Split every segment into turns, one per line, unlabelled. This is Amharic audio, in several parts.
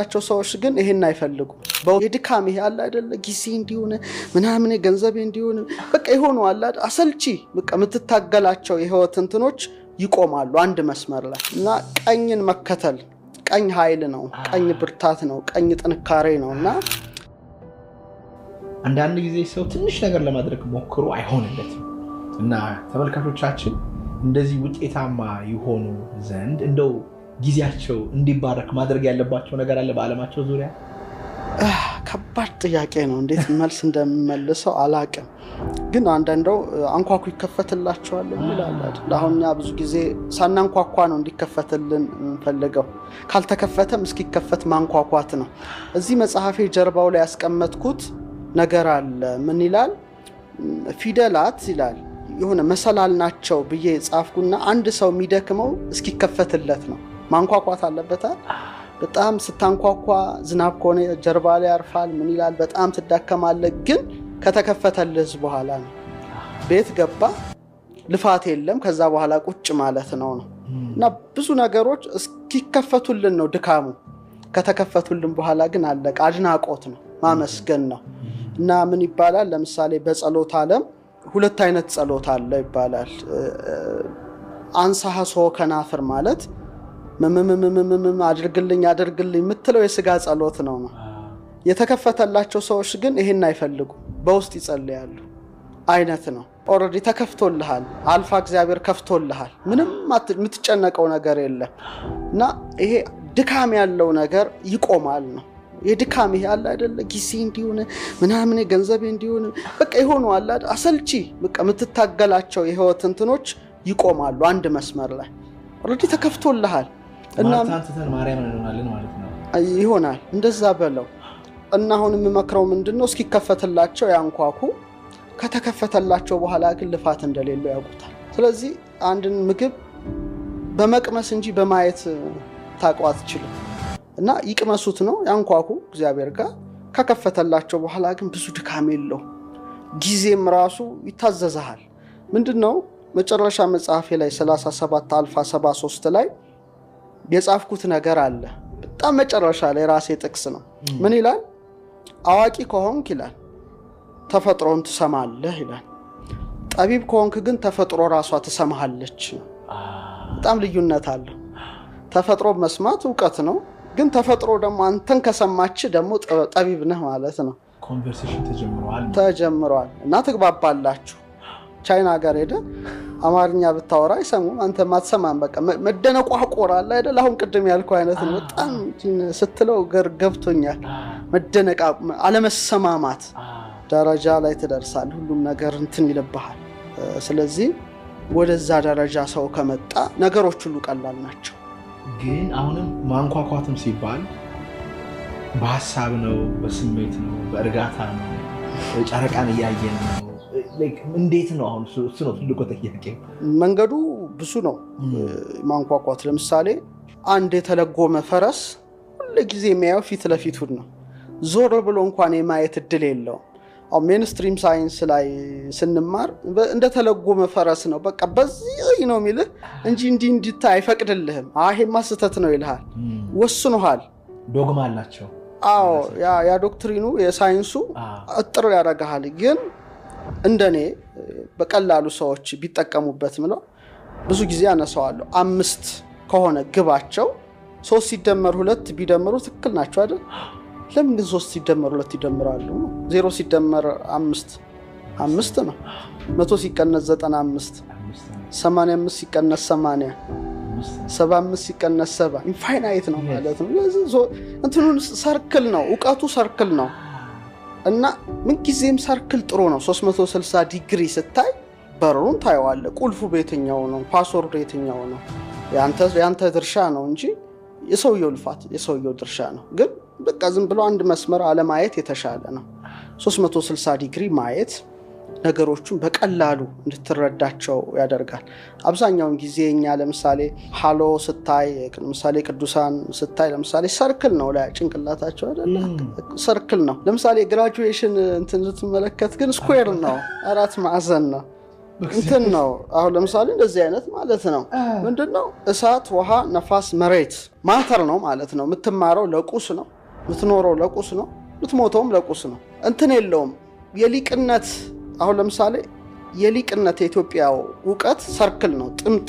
ያላቸው ሰዎች ግን ይሄን አይፈልጉ በድካም ይሄ አለ አይደለ ጊዜ እንዲሆነ ምናምን ገንዘብ እንዲሆነ በቃ ይሆኑ አለ አሰልቺ በቃ የምትታገላቸው የህይወት እንትኖች ይቆማሉ አንድ መስመር ላይ እና ቀኝን መከተል ቀኝ ኃይል ነው ቀኝ ብርታት ነው ቀኝ ጥንካሬ ነውና
አንዳንድ ጊዜ ሰው ትንሽ ነገር ለማድረግ ሞክሮ አይሆንለትም እና ተመልካቾቻችን እንደዚህ ውጤታማ ይሆኑ ዘንድ እንደው ጊዜያቸው እንዲባረክ ማድረግ ያለባቸው ነገር አለ በአለማቸው ዙሪያ
ከባድ ጥያቄ ነው እንዴት መልስ እንደምመልሰው አላቅም ግን አንዳንዴው አንኳኩ ይከፈትላቸዋል ይላል አይደል አሁንኛ ብዙ ጊዜ ሳናንኳኳ ነው እንዲከፈትልን እንፈልገው ካልተከፈተም እስኪከፈት ማንኳኳት ነው እዚህ መጽሐፌ ጀርባው ላይ ያስቀመጥኩት ነገር አለ ምን ይላል ፊደላት ይላል የሆነ መሰላል ናቸው ብዬ ጻፍኩና አንድ ሰው የሚደክመው እስኪከፈትለት ነው ማንኳኳት አለበት በጣም ስታንኳኳ ዝናብ ከሆነ ጀርባ ላይ ያርፋል ምን ይላል በጣም ትዳከማለህ ግን ከተከፈተልህ በኋላ ነው ቤት ገባ ልፋት የለም ከዛ በኋላ ቁጭ ማለት ነው እና ብዙ ነገሮች እስኪከፈቱልን ነው ድካሙ ከተከፈቱልን በኋላ ግን አለቀ አድናቆት ነው ማመስገን ነው እና ምን ይባላል ለምሳሌ በጸሎት ዓለም ሁለት አይነት ጸሎት አለ ይባላል አንሳሐሶ ከናፍር ማለት አድርግልኝ የምትለው የሥጋ ጸሎት ነው የተከፈተላቸው ሰዎች ግን ይሄን አይፈልጉ በውስጥ ይጸልያሉ አይነት ነው ኦሬዲ ተከፍቶልሃል አልፋ እግዚአብሔር ከፍቶልሃል ምንም የምትጨነቀው ነገር የለም እና ይሄ ድካም ያለው ነገር ይቆማል ነው የድካም ይሄ አለ አይደለ ጊዜ እንዲሆነ ምናምን ገንዘብ እንዲሆነ በቃ ይሆኑ አለ አሰልቺ በቃ የምትታገላቸው የህይወት እንትኖች ይቆማሉ አንድ መስመር ላይ ኦሬዲ ተከፍቶልሃል
እና ታንተን ማርያም እንሆናለን ማለት ነው
ይሆናል እንደዛ በለው እና አሁን የምመክረው ምንድነው እስኪከፈትላቸው ያንኳኩ ከተከፈተላቸው በኋላ ግን ልፋት እንደሌለው ያውቁታል ስለዚህ አንድን ምግብ በመቅመስ እንጂ በማየት ታቋት ይችላል እና ይቅመሱት ነው ያንኳኩ እግዚአብሔር ጋር ከከፈተላቸው በኋላ ግን ብዙ ድካም የለው ጊዜም ራሱ ይታዘዛል ምንድነው መጨረሻ መጽሐፌ ላይ 37 አልፋ 73 ላይ የጻፍኩት ነገር አለ በጣም መጨረሻ ላይ ራሴ ጥቅስ ነው ምን ይላል አዋቂ ከሆንክ ይላል ተፈጥሮን ትሰማለህ ይላል ጠቢብ ከሆንክ ግን ተፈጥሮ ራሷ ትሰማሃለች በጣም ልዩነት አለ ተፈጥሮ መስማት ዕውቀት ነው ግን ተፈጥሮ ደግሞ አንተን ከሰማች ደግሞ ጠቢብ ነህ ማለት ነው
ኮንቨርሴሽን
ተጀምሯል እና ትግባባላችሁ ቻይና ሀገር ሄደ አማርኛ ብታወራ አይሰሙም አንተ ማትሰማም በቃ መደነቋቆር አለ አይደል አሁን ቅድም ያልከው አይነት ነው በጣም ስትለው ገብቶኛል መደነቃ አለመሰማማት ደረጃ ላይ ትደርሳለህ ሁሉም ነገር እንትን ይልብሃል ስለዚህ ወደዛ ደረጃ ሰው ከመጣ ነገሮች ሁሉ ቀላል ናቸው
ግን አሁንም ማንኳኳትም ሲባል በሐሳብ ነው በስሜት ነው በእርጋታ ነው ጨረቃን እያየን ነው እንዴት ነው አሁን እሱ ነው ትልቁ ጥያቄ
መንገዱ ብዙ ነው ማንኳኳት ለምሳሌ አንድ የተለጎመ ፈረስ ሁሉ ጊዜ የሚያየው ፊት ለፊቱን ነው ዞር ብሎ እንኳን የማየት እድል የለውም አው ሜንስትሪም ሳይንስ ላይ ስንማር እንደተለጎመ ፈረስ ነው በቃ በዚህ ነው የሚልህ እንጂ እንዲታይ አይፈቅድልህም ይሄማ ስህተት ነው ይልሃል ወስኑሃል
ዶግማ አላቸው
አዎ ያ ዶክትሪኑ የሳይንሱ አጥር ያደርጋል ግን እንደኔ በቀላሉ ሰዎች ቢጠቀሙበት ምለው ብዙ ጊዜ አነሳዋለሁ 5 ከሆነ ግባቸው 3 ሲደመር 2 ቢደምሩ ትክክል ናቸው አይደል ለምን ግን 3 ሲደመር 2 ይደምራሉ 0 ሲደመር 5 ነው 100 ሲቀነስ 95 85 ሲቀነስ 80 75 ሲቀነስ 70 ኢንፋይናይት ነው ማለት ነው እንትኑን ሰርክል ነው ዕውቀቱ ሰርክል ነው እና ምን ጊዜም ሰርክል ጥሩ ነው 360 ዲግሪ ስታይ በሩን ታየዋለህ ቁልፉ በየትኛው ነው ፓስወርዱ የትኛው ነው ያንተ ድርሻ ነው እንጂ የሰውየው ልፋት የሰውየው ድርሻ ነው ግን በቃ ዝም ብሎ አንድ መስመር አለ ማየት የተሻለ ነው 360 ዲግሪ ማየት ነገሮችን በቀላሉ እንድትረዳቸው ያደርጋል አብዛኛውን ጊዜኛ ለምሳሌ ሃሎ ስታይ ለምሳሌ ቅዱሳን ስታይ ለምሳሌ ሰርክል ነው ላይ ጭንቅላታቸው አይደል ሰርክል ነው ለምሳሌ ግራጁዌሽን እንትን ስትመለከት ግን ስኩዌር ነው አራት ማዕዘን ነው እንትን ነው አሁን ለምሳሌ እንደዚህ አይነት ማለት ነው ምንድነው እሳት ውሃ ነፋስ መሬት ማተር ነው ማለት ነው የምትማረው ለቁስ ነው የምትኖረው ለቁስ ነው የምትሞተውም ለቁስ ነው እንትን የለውም የሊቅነት አሁን ለምሳሌ የሊቅነት የኢትዮጵያው ዕውቀት ሰርክል ነው ጥምጥ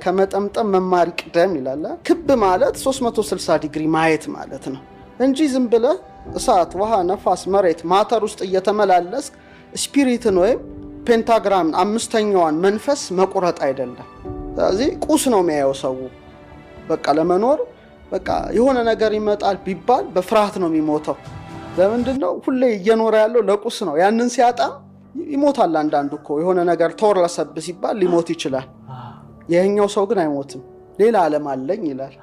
ከመጠምጠም መማር ይቅደም ይላል ክብ ማለት 360 ዲግሪ ማየት ማለት ነው እንጂ ዝም ብለህ እሳት ውሃ ነፋስ መሬት ማተር ውስጥ እየተመላለስ ስፒሪትን ወይም ፔንታግራም አምስተኛዋን መንፈስ መቁረጥ አይደለም ስለዚህ ቁስ ነው የሚያየው ሰው በቃ ለመኖር በቃ የሆነ ነገር ይመጣል ቢባል በፍርሃት ነው የሚሞተው ለምንድነው ሁሌ እየኖረ ያለው ለቁስ ነው ያንን ሲያጣ ይሞታል አንዳንዱ እኮ የሆነ ነገር ተወረሰብ ሲባል ሊሞት ይችላል የኛው ሰው ግን አይሞትም ሌላ ዓለም አለኝ ይላል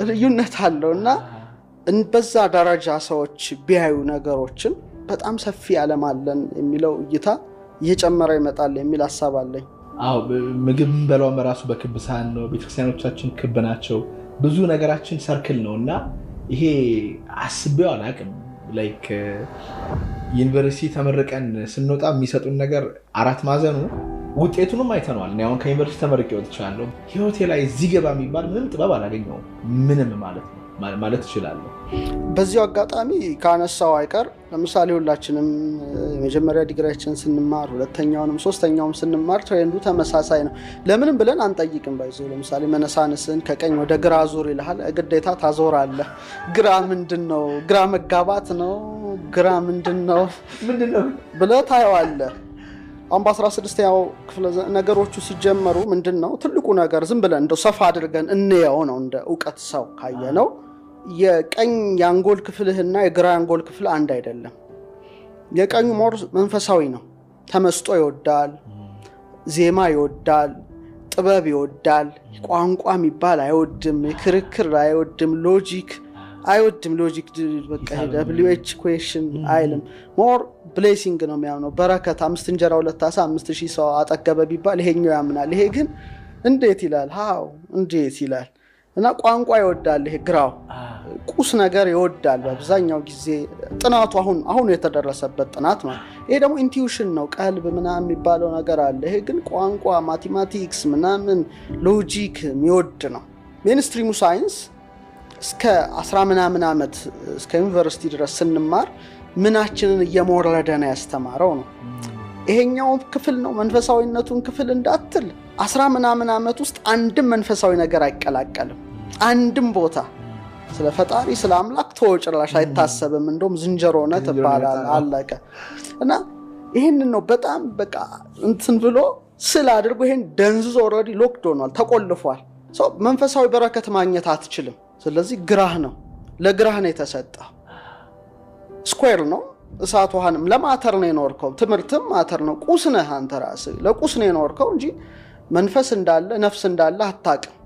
ልዩነት አለውና በዛ ደረጃ ሰዎች ቢያዩ ነገሮችን በጣም ሰፊ ዓለም አለን የሚለው እይታ እየጨመረ ይመጣል የሚል ሐሳብ አለኝ
አው ምግብ በላው መራሱ በክብ ሳህን ነው ቤተክርስቲያኖቻችን ክብ ናቸው ብዙ ነገራችን ሰርክል ነውና ይሄ አስቤው አላቅም ላይክ ዩኒቨርሲቲ ተመረቀን ስንወጣ የሚሰጡን ነገር አራት ማዕዘኑ ውጤቱንም አይተናል ነው አሁን ከዩኒቨርሲቲ ተመርቄ ወጥቻለሁ ህይወቴ ላይ እዚህ ገባ የሚባል ምንም ጥበብ አላገኘሁም ምንም ማለት ይችላል
በዚያው አጋጣሚ ካነሳው አይቀር ለምሳሌ ሁላችንም የመጀመሪያ ዲግሪያችን ስንማር ሁለተኛውንም ሶስተኛውም ስንማር ትሬንዱ ተመሳሳይ ነው ለምንም ብለን አንጠይቅም ባይዘው ለምሳሌ መነሳንስን ከቀኝ ወደ ግራ ዙር ይልሃል ግዴታ ታዞራለህ ግራ ምንድነው ግራ መጋባት ነው ግራ ምንድነው ብለህ ታየዋለህ አሁን በ16ኛው ክፍለ ነገሮቹ ሲጀመሩ ምንድነው ትልቁ ነገር ዝም ብለን እንደው ሰፋ አድርገን እንየው ነው እንደ ዕውቀት ሰው ካየነው የቀኝ ያንጎል ክፍልህና የግራ ያንጎል ክፍል አንድ አይደለም የቀኙ ሞር መንፈሳዊ ነው ተመስጦ ይወዳል ዜማ ይወዳል ጥበብ ይወዳል ቋንቋ የሚባል አይወድም ክርክር አይወድም ሎጂክ አይወድም ሎጂክ በቃ WH ኢኩዌሽን አይልም ሞር ብሌሲንግ ነው የሚያምነው በረከት 5 እንጀራ 2 ዓሳ 5000 ሰው አጠገበ ቢባል ይሄኛው ያምናል ይሄ ግን እንዴት ይላል ሃው እንዴት ይላል እና ቋንቋ ይወዳል ይሄ ግራው ቁስ ነገር ይወዳል በአብዛኛው ጊዜ ጥናቱ አሁን የተደረሰበት ጥናት ነው ይሄ ደግሞ ኢንቲዩሽን ነው ቀልብ ምናምን የሚባለው ነገር አለ ይሄ ግን ቋንቋ ማቴማቲክስ ምናምን ሎጂክ የሚወድ ነው ሜንስትሪሙ ሳይንስ እስከ 10 ምናምን ዓመት እስከ ዩኒቨርሲቲ ድረስ ስንማር ምናችንን እየሞረደ ነው ያስተማረው ነው ይሄኛው ክፍል ነው መንፈሳዊነቱን ክፍል እንዳትል 10 ምናምን ዓመት ውስጥ አንድም መንፈሳዊ ነገር አይቀላቀልም አንድም ቦታ ስለ ፈጣሪ ስለ አምላክ ተወጭራሽ አይታሰብም እንደውም ዝንጀሮ ነው ተባላል አለቀ እና ይሄንን ነው በጣም በቃ እንትን ብሎ ስለ አድርጎ ይሄን ደንዝዞ ኦሬዲ ሎክድ ሆኗል ተቆልፏል ሶ መንፈሳዊ በረከት ማግኘት አትችልም ስለዚህ ግራህ ነው ለግራህ ነው የተሰጠው ስኩዌር ነው እሳት ውሃንም ለማተር ነው የኖርከው ትምርትም ማተር ነው ቁስ ነህ አንተ ራስህ ለቁስ ነው የኖርከው እንጂ መንፈስ እንዳለ ነፍስ እንዳለ አታውቅም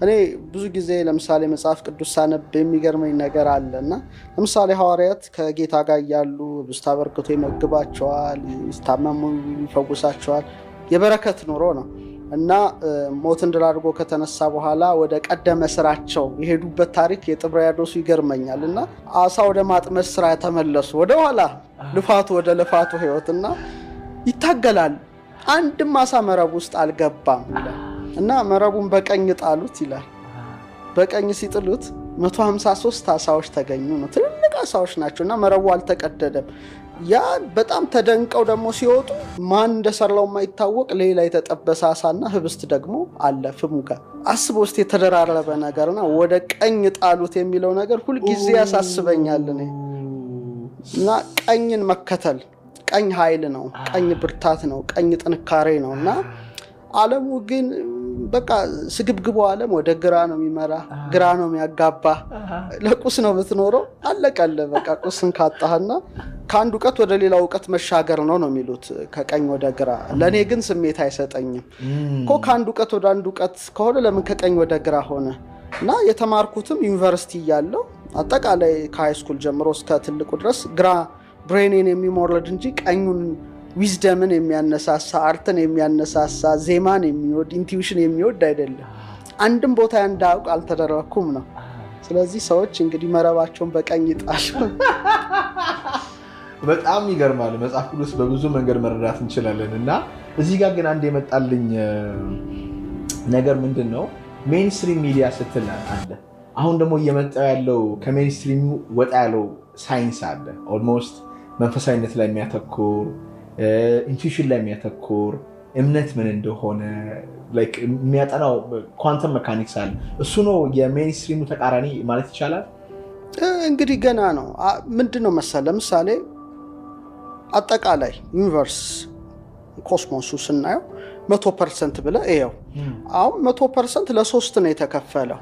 እኔ ብዙ ጊዜ ለምሳሌ መጽሐፍ ቅዱስ ሳነብ የሚገርመኝ ነገር አለና ለምሳሌ ሐዋርያት ከጌታ ጋር ያሉ ብስታበርክቶ ይመግባቸዋል ይስታመሙ ይፈውሳቸዋል የበረከት ኑሮ ነው እና ሞትን ድል አድርጎ ከተነሳ በኋላ ወደ ቀደመ ስራቸው የሄዱበት ታሪክ የጥብርያዶስ ይገርመኛልና አሳ ወደ ማጥመድ ስራ ተመለሱ ወደ ኋላ ልፋቱ ወደ ልፋቱ ህይወትና ይታገላል አንድም አሳ መረብ ውስጥ አልገባም እና መረቡን በቀኝ ጣሉት ይላል በቀኝ ሲጥሉት 153 አሳዎች ተገኙ ነው ትልልቅ አሳዎች ናቸውና መረቡ አልተቀደደም ያ በጣም ተደንቀው ደግሞ ሲወጡ ማን እንደሰራው የማይታወቅ ሌላ የተጠበሰ አሳና ህብስት ደግሞ አለ ፍሙ ጋር አስበው እስቲ የተደራረበ ነገርና ወደ ቀኝ ጣሉት የሚለው ነገር ሁሉ ጊዜ ያሳስበኛል እና ቀኝን መከተል ቀኝ ኃይል ነው ቀኝ ብርታት ነው ቀኝ ጥንካሬ ነውና ዓለሙ ግን በቃ ስግብግቡ ዓለም ወደ ግራ ነው የሚመራ ግራ ነው የሚያጋባ ለቁስ ነው ብትኖረው አለቀለ በቃ ቁስን ካጣህና ከአንድ ዕውቀት ወደ ሌላ ዕውቀት መሻገር ነው የሚሉት ከቀኝ ወደ ግራ ለኔ ግን ስሜት አይሰጠኝም እኮ ከአንድ ዕውቀት ወደ አንድ ዕውቀት ከሆነ ለምን ከቀኝ ወደ ግራ ሆነ እና የተማርኩትም ዩኒቨርሲቲ ያለው አጠቃላይ ከሃይ ስኩል ጀምሮ እስከ ትልቁ ድረስ ግራ ብሬንን የሚሞርድ እንጂ ቀኙን ዊዝደምን የሚያነሳሳ አርትን የሚያነሳሳ ዜማን የሚወድ ኢንቲዩሽን የሚወድ አይደለም አንድም ቦታ እንዳውቅ አልተደረኩም ነው ስለዚህ ሰዎች እንግዲህ መረባቸውን በቀኝ ይጣሉ
በጣም ይገርማል መጽሐፍ ቅዱስ በብዙ መንገድ መረዳት እንችላለንና እዚህ ጋር ግን አንድ የመጣልኝ ነገር ምንድን ነው ሜንስትሪም ሚዲያ ስትል አለ። አሁን ደግሞ እየመጣ ያለው ከሜንስትሪም ወጣ ያለው ሳይንስ አለ። ኦልሞስት መንፈሳዊነት ላይ የሚያተኩር ኢንቱዊሽን ላይ የሚያተኩር እምነት ምን እንደሆነ የሚያጠናው ኳንተም መካኒክስ አለ። እሱ ነው የሜንስትሪሙ ተቃራኒ ማለት ይቻላል።
እንግዲህ ገና ነው። ምንድን ነው መሰለህ ለምሳሌ አጠቃላይ ዩኒቨርስ ኮስሞሱ ስናየው 100% ብለህ ይኸው አሁን 100% ለሶስት ነው የተከፈለው።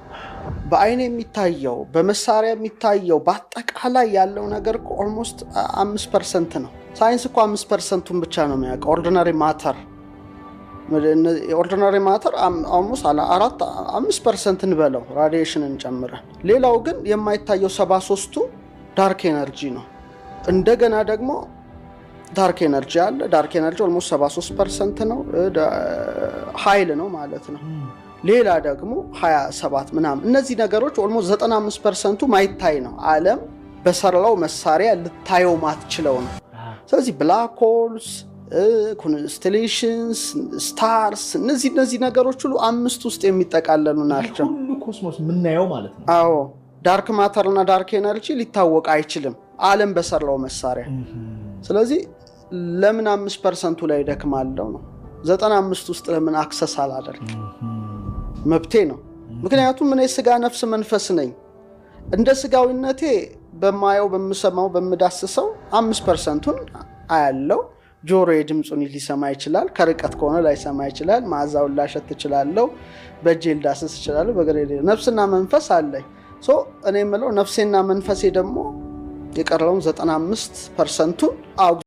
በአይን የሚታየው በመሳሪያ የሚታየው በአጠቃላይ ያለው ነገር ኦልሞስት 5% ነው። ሳይንስ እኮ 5%ቱን ብቻ ነው የሚያውቀው። ኦርዲናሪ ማተር ኦልሞስት 5% እንበለው ራዲዬሽንን ጨምረን። ሌላው ግን የማይታየው 73ቱ ዳርክ ኤነርጂ ነው። እንደገና ደግሞ ዳርክ ኤነርጂ አለ። ዳርክ ኤነርጂ ኦልሞስት 73% ነው፣ ኃይል ነው ማለት ነው። ሌላ ደግሞ 27 ምናምን። እነዚህ ነገሮች ኦልሞስት 95%ቱ ማይታይ ነው። ዓለም በሰራው መሳሪያ ልታየው ማትችለው ነው። ስለዚህ ብላክ ሆልስ፣ ኮንስቴሌሽንስ፣ ስታርስ እነዚህ ነገሮች ሁሉ 5 ውስጥ የሚጠቃለሉ ናቸው።
ሁሉ ኮስሞስ የምናየው ማለት ነው።
አዎ ዳርክ ማተር እና ዳርክ ኤነርጂ ሊታወቅ አይችልም ዓለም በሰራው መሳሪያ። ስለዚህ ለምን 5%ቱ ላይ ደክማለው ነው? 95 ውስጥ ለምን አክሰስ አላደርግ? መብቴ ነው። ምክንያቱም እኔ ስጋ ነፍስ መንፈስ ነኝ። እንደ ስጋዊነቴ በማየው በምሰማው በምዳስሰው 5%ቱን አያለው። ጆሮዬ ድምጹን ሊሰማ ይችላል፣ ከርቀት ከሆነ ላይሰማ ይችላል። ማዛውን ላሸት ይችላልው፣ በእጄ ልዳስስ ይችላል። በግሬ ነፍስና መንፈስ አለኝ። እኔ የምለው ነፍሴና መንፈሴ ደግሞ የቀረውን 95%ቱን